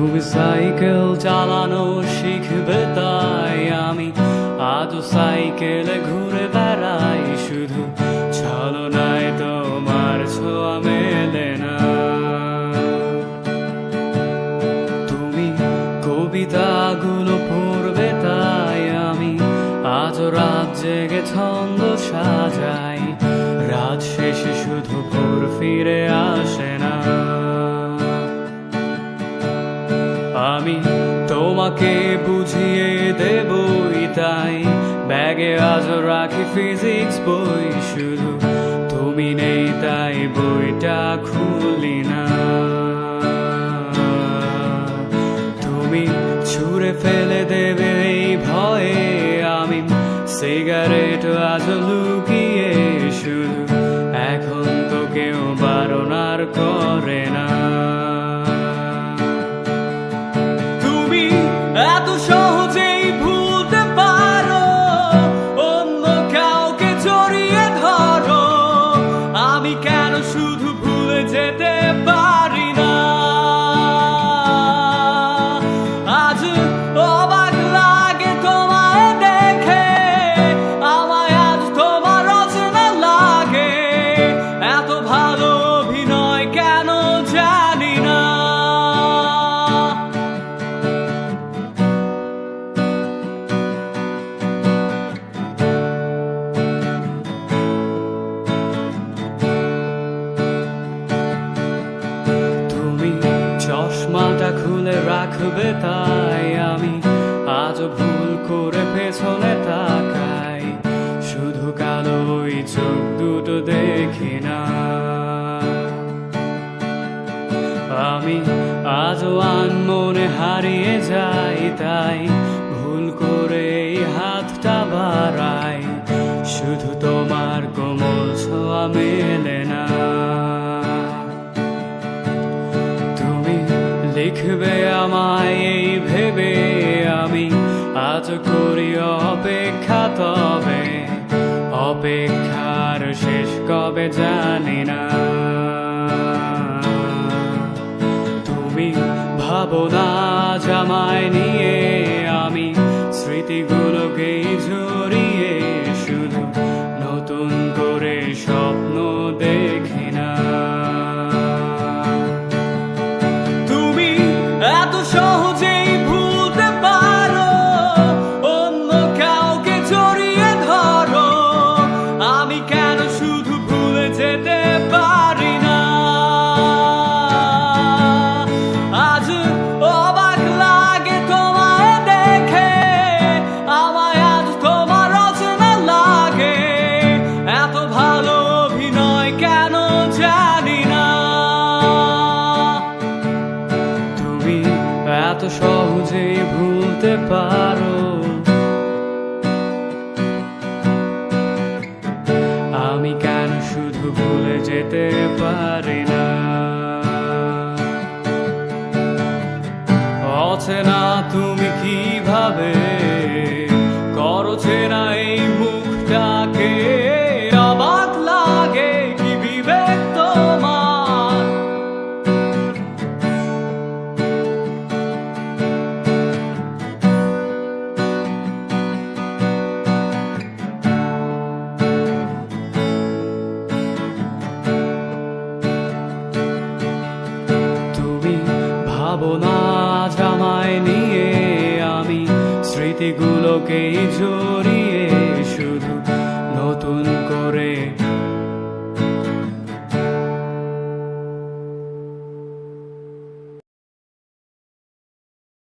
তুমি সাইকেল চালানো শিখবে তাই আমি আজও সাইকেলে ঘুরে বেড়াই। শুধু ছলনায় তোমার ছোঁয়া মেলে না। তুমি কবিতাগুলো পড়বে তাই আমি আজও রাত জেগে ছন্দ সাজাই। রাত শেষে শুধু ভোর ফিরে আসে না। আমি তোমাকে বুঝিয়ে দেবই তাই ব্যাগে আজও রাখি ফিজিক্স বই। শুধু তুমি নেই তাই বইটা খুলি না। তুমি ছুঁড়ে ফেলে দেবে এই ভয়ে আমি সিগারেট আজও লুকিয়ে। শুধু এখন তো কেউ বারণ আর করে না। এত সহজেই ভুলতে পারো অন্য কাউকে জড়িয়ে ধরো। আমি কেন শুধু ভুলে যেতে পারি না। আজ অবাক লাগে তোমায় দেখে, আমায় আজ তোমার অচেনা লাগে। এত ভালো অভিনয় কেন জানি না। চশমাটা খুলে রাখবে তাই আমি আজও ভুল করে পেছনে তাকাই। শুধু কালো ওই চোখ দুটো দেখি না। আমি আজও আনমনে হারিয়ে যাই তাই ভুল করে এই হাতটা বাড়াই। শুধু তোমার কোমল ছোঁয়া মেলে না। লিখবে আমায় এই ভেবে আমি আজ করি অপেক্ষা। তবে অপেক্ষার শেষ কবে জানি না। তুমি ভাবো না আজ আমায় নিয়ে আমি স্মৃতিগুলোকেই জড়িয়ে। শুধু নতুন করে স্বপ্ন দেখি না। এত সহজেই ভুলতে পারো অন্য কাউকে জড়িয়ে ধরো। আমি কেন শুধু ভুলে যেতে পারি না। আজ অবাক লাগে তোমায় দেখে, আমায় আজ তোমার অচেনা লাগে। এত ভালো অভিনয় কেন জানি না। এত সহজেই ভুলতে পারো আমি কেন শুধু ভুলে যেতে পারি না। অচেনা তুমি কিভাবে করো চেনা এই মুখটাকে। অবাক লাগে কি বিবেক তোমার। ভাবো না আজ আমায় নিয়ে আমি স্মৃতিগুলোকেই জড়িয়ে। শুধু নতুন করে